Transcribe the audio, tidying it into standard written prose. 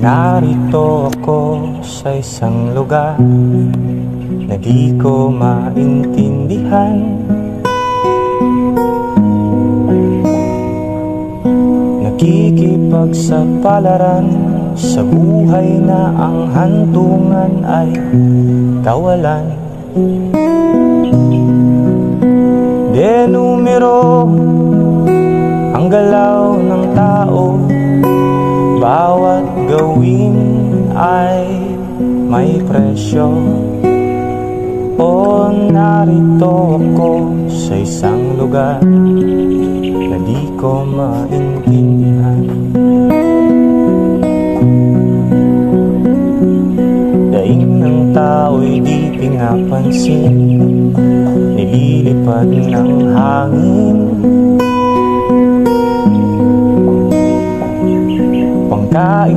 Narito ako sa isang lugar na di ko maintindihan. Nakikipagsapalaran sa buhay na ang hantungan ay kawalan. Denumero ang galaw ng tao, bawat gawin ay may presyo. O narito ako sa isang lugar na di ko maintindihan. Daing ng tao'y di pinapansin, nililipad ng hangin. Pangkain